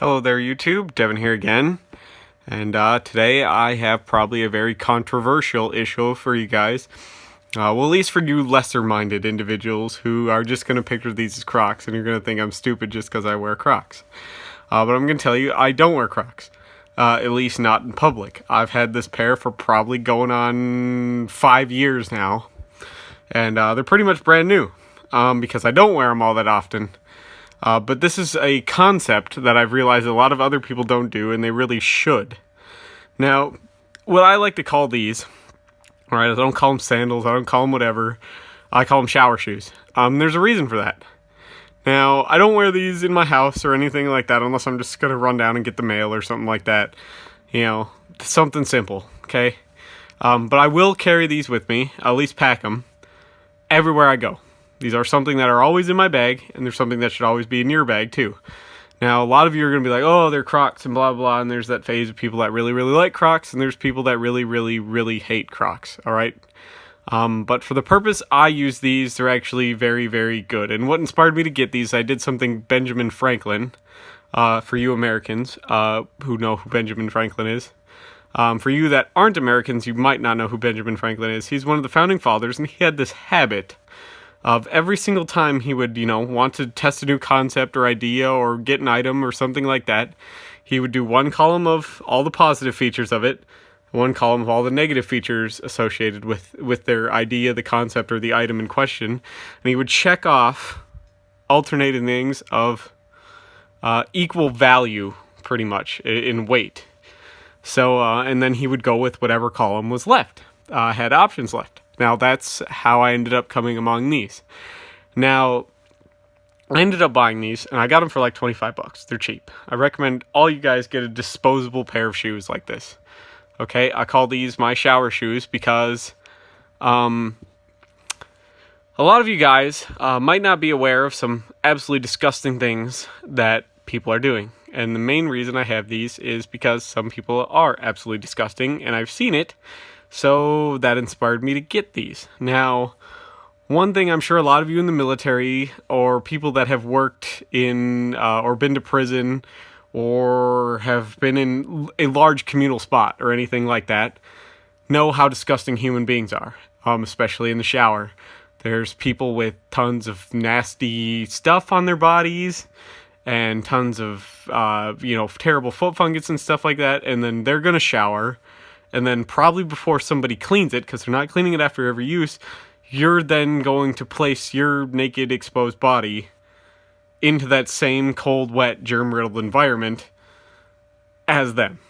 Hello there, YouTube. Devin here again. And today I have probably a very controversial issue for you guys. Well, at least for you lesser-minded individuals who are just going to picture these as Crocs and you're going to think I'm stupid just because I wear Crocs. But I'm going to tell you, I don't wear Crocs. At least not in public. I've had this pair for probably going on 5 years now. And they're pretty much brand new. Because I don't wear them all that often. But this is a concept that I've realized a lot of other people don't do, and they really should. Now, what I like to call these, alright, I don't call them sandals, I don't call them whatever, I call them shower shoes. There's a reason for that. Now, I don't wear these in my house or anything like that unless I'm just going to run down and get the mail or something like that. You know, something simple, okay? But I will carry these with me, at least pack them, everywhere I go. These are something that are always in my bag, and they're something that should always be in your bag, too. Now, a lot of you are going to be like, oh, they're Crocs and blah, blah, and there's that phase of people that really, really like Crocs, and there's people that really, really, really hate Crocs, all right? But for the purpose I use these, they're actually very, very good. And what inspired me to get these, I did something Benjamin Franklin, for you Americans who know who Benjamin Franklin is. For you that aren't Americans, you might not know who Benjamin Franklin is. He's one of the founding fathers, and he had this habit of every single time he would, want to test a new concept or idea or get an item or something like that, he would do one column of all the positive features of it, one column of all the negative features associated with their idea, the concept, or the item in question, and he would check off alternating things of equal value, pretty much, in weight. So, and then he would go with whatever column was left, had options left. Now, that's how I ended up coming among these. Now, I ended up buying these, and I got them for like 25 bucks. They're cheap. I recommend all you guys get a disposable pair of shoes like this. Okay, I call these my shower shoes because a lot of you guys might not be aware of some absolutely disgusting things that people are doing. And the main reason I have these is because some people are absolutely disgusting, and I've seen it. So that inspired me to get these. Now, one thing I'm sure a lot of you in the military or people that have worked in or been to prison or have been in a large communal spot or anything like that know how disgusting human beings are, especially in the shower. There's people with tons of nasty stuff on their bodies and tons of, terrible foot fungus and stuff like that, and then they're going to shower. And then probably before somebody cleans it, because they're not cleaning it after every use, you're then going to place your naked, exposed body into that same cold, wet, germ-riddled environment as them.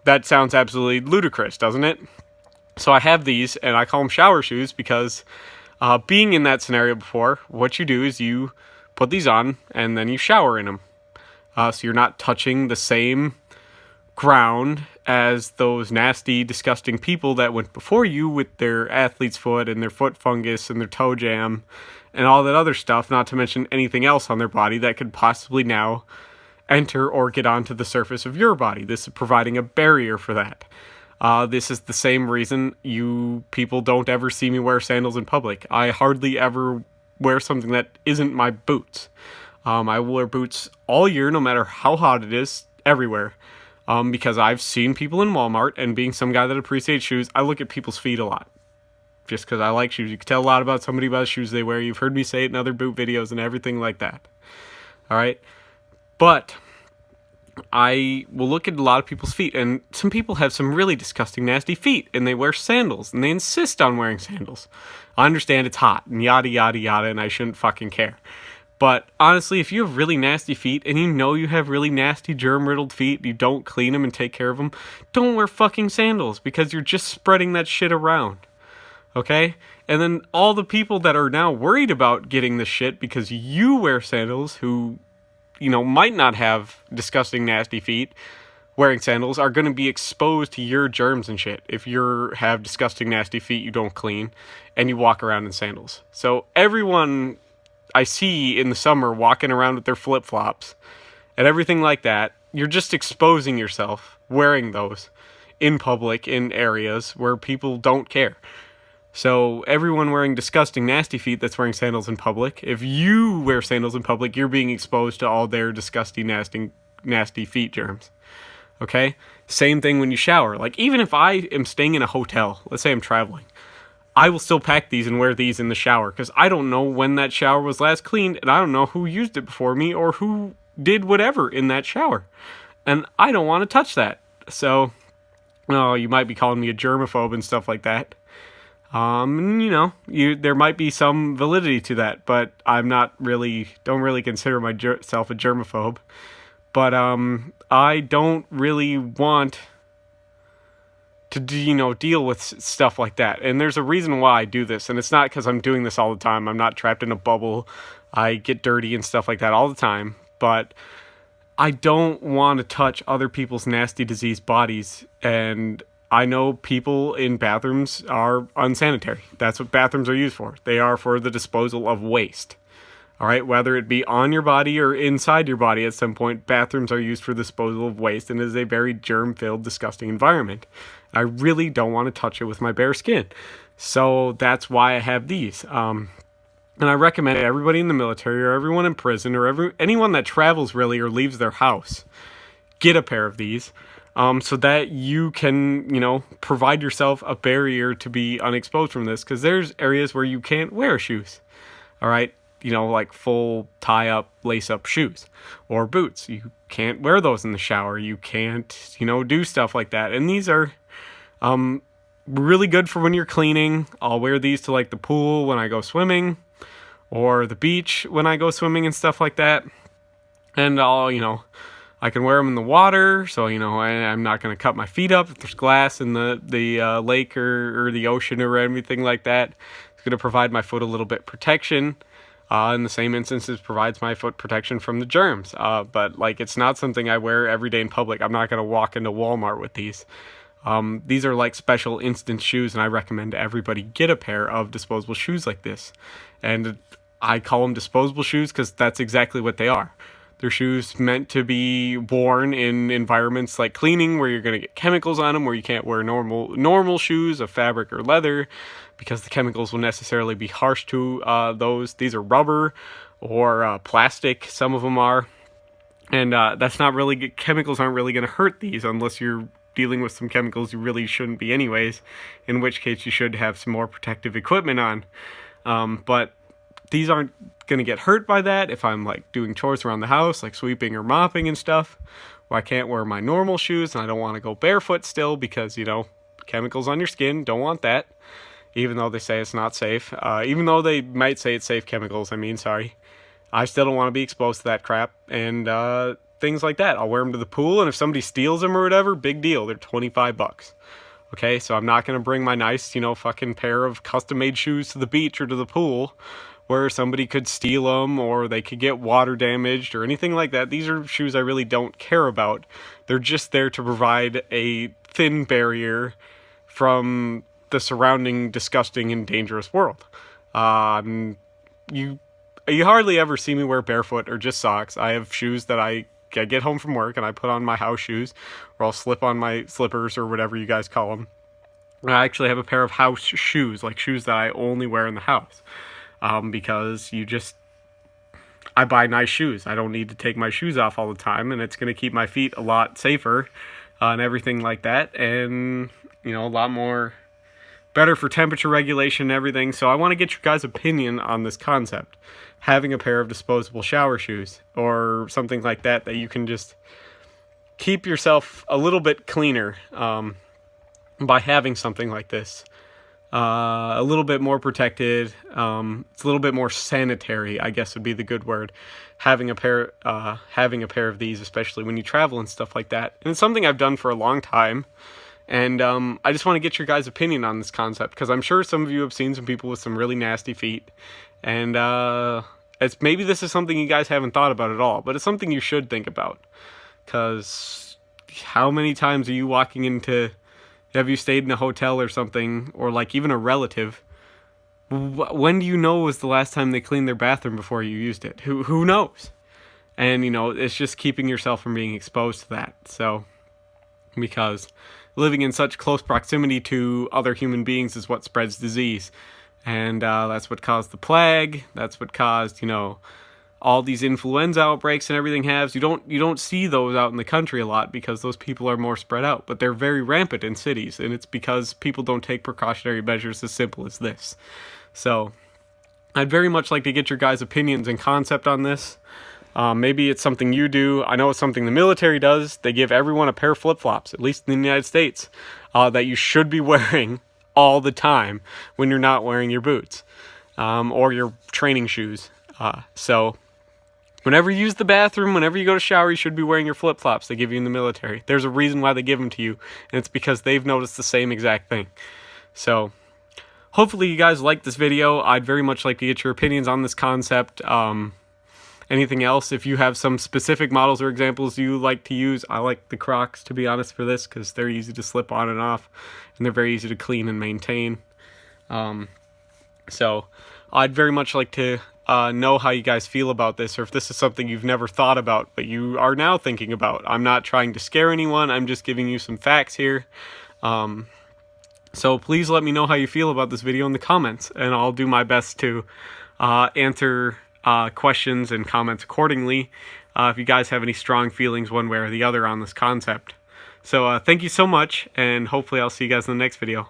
That sounds absolutely ludicrous, doesn't it? So I have these, and I call them shower shoes because being in that scenario before, what you do is you put these on, and then you shower in them. So you're not touching the same ground as those nasty, disgusting people that went before you with their athlete's foot and their foot fungus and their toe jam and all that other stuff, not to mention anything else on their body that could possibly now enter or get onto the surface of your body. This is providing a barrier for that. This is the same reason you people don't ever see me wear sandals in public. I hardly ever wear something that isn't my boots. I will wear boots all year, no matter how hot it is, everywhere. Because I've seen people in Walmart, and being some guy that appreciates shoes, I look at people's feet a lot. Just because I like shoes. You can tell a lot about somebody by the shoes they wear. You've heard me say it in other boot videos and everything like that. Alright? But I will look at a lot of people's feet, and some people have some really disgusting, nasty feet, and they wear sandals, and they insist on wearing sandals. I understand it's hot, and yada, yada, yada, and I shouldn't fucking care. But honestly, if you have really nasty feet and you know you have really nasty germ-riddled feet, you don't clean them and take care of them, don't wear fucking sandals because you're just spreading that shit around. Okay? And then all the people that are now worried about getting this shit because you wear sandals who, might not have disgusting nasty feet wearing sandals are going to be exposed to your germs and shit if you have disgusting nasty feet you don't clean and you walk around in sandals. So everyone I see in the summer walking around with their flip-flops and everything like that, you're just exposing yourself wearing those in public in areas where people don't care. So everyone wearing disgusting, nasty feet that's wearing sandals in public, if you wear sandals in public, you're being exposed to all their disgusting, nasty feet germs. Okay? Same thing when you shower. Like, even if I am staying in a hotel, let's say I'm traveling, I will still pack these and wear these in the shower because I don't know when that shower was last cleaned, and I don't know who used it before me or who did whatever in that shower. And I don't want to touch that. So, oh, you might be calling me a germaphobe and stuff like that. There might be some validity to that, but don't really consider myself a germaphobe. But I don't really want to deal with stuff like that. And there's a reason why I do this, and it's not because I'm doing this all the time. I'm not trapped in a bubble. I get dirty and stuff like that all the time, but I don't want to touch other people's nasty, diseased bodies. And I know people in bathrooms are unsanitary. That's what bathrooms are used for. They are for the disposal of waste. All right, whether it be on your body or inside your body at some point, bathrooms are used for disposal of waste, and it is a very germ-filled, disgusting environment. I really don't want to touch it with my bare skin. So that's why I have these. And I recommend everybody in the military or everyone in prison or anyone that travels really or leaves their house, get a pair of these so that you can, provide yourself a barrier to be unexposed from this, because there's areas where you can't wear shoes. All right. Like full tie-up, lace-up shoes or boots. You can't wear those in the shower. You can't, do stuff like that. And these are really good for when you're cleaning. I'll wear these to like the pool when I go swimming or the beach when I go swimming and stuff like that. And I can wear them in the water. So, I'm not going to cut my feet up if there's glass in the lake or the ocean or anything like that. It's going to provide my foot a little bit protection. In the same instances, provides my foot protection from the germs. But it's not something I wear every day in public. I'm not going to walk into Walmart with these. These are like special instance shoes, and I recommend everybody get a pair of disposable shoes like this. And I call them disposable shoes because that's exactly what they are. They're shoes meant to be worn in environments like cleaning, where you're going to get chemicals on them, where you can't wear normal shoes of fabric or leather, because the chemicals will necessarily be harsh to those. These are rubber or plastic, some of them are. And that's not really good. Chemicals aren't really going to hurt these unless you're dealing with some chemicals you really shouldn't be anyways, in which case you should have some more protective equipment on. But these aren't going to get hurt by that if I'm doing chores around the house, like sweeping or mopping and stuff, where I can't wear my normal shoes and I don't want to go barefoot still because, chemicals on your skin, don't want that. Even though they say it's not safe, even though they might say it's safe chemicals, I still don't want to be exposed to that crap and things like that. I'll wear them to the pool, and if somebody steals them or whatever, big deal. They're $25. Okay, so I'm not going to bring my nice, fucking pair of custom-made shoes to the beach or to the pool where somebody could steal them or they could get water damaged or anything like that. These are shoes I really don't care about. They're just there to provide a thin barrier from the surrounding disgusting and dangerous world. You hardly ever see me wear barefoot or just socks. I have shoes that I get home from work and I put on my house shoes, or I'll slip on my slippers or whatever you guys call them. I actually have a pair of house shoes, like shoes that I only wear in the house, because I buy nice shoes. I don't need to take my shoes off all the time, and it's going to keep my feet a lot safer and everything like that, and a lot more better for temperature regulation and everything. So I want to get your guys' opinion on this concept. Having a pair of disposable shower shoes or something like that you can just keep yourself a little bit cleaner by having something like this. A little bit more protected. It's a little bit more sanitary, I guess would be the good word. Having a pair of these, especially when you travel and stuff like that. And it's something I've done for a long time. And I just want to get your guys' opinion on this concept, because I'm sure some of you have seen some people with some really nasty feet. And maybe this is something you guys haven't thought about at all, but it's something you should think about. Because how many times are you walking into... Have you stayed in a hotel or something, or even a relative? When do you know was the last time they cleaned their bathroom before you used it? Who knows? And, it's just keeping yourself from being exposed to that. So... because living in such close proximity to other human beings is what spreads disease. And that's what caused the plague. That's what caused, all these influenza outbreaks and everything has. You don't see those out in the country a lot because those people are more spread out, but they're very rampant in cities, and it's because people don't take precautionary measures as simple as this. So I'd very much like to get your guys' opinions and concept on this. Maybe it's something you do. I know it's something the military does. They give everyone a pair of flip-flops, at least in the United States, that you should be wearing all the time when you're not wearing your boots or your training shoes. So whenever you use the bathroom, whenever you go to shower, you should be wearing your flip-flops they give you in the military. There's a reason why they give them to you, and it's because they've noticed the same exact thing. So hopefully you guys like this video. I'd very much like to get your opinions on this concept. Anything else, if you have some specific models or examples you like to use. I like the Crocs, to be honest, for this, because they're easy to slip on and off, and they're very easy to clean and maintain. So I'd very much like to know how you guys feel about this, or if this is something you've never thought about, but you are now thinking about. I'm not trying to scare anyone. I'm just giving you some facts here. So please let me know how you feel about this video in the comments, and I'll do my best to answer questions and comments accordingly if you guys have any strong feelings one way or the other on this concept. So thank you so much, and hopefully I'll see you guys in the next video.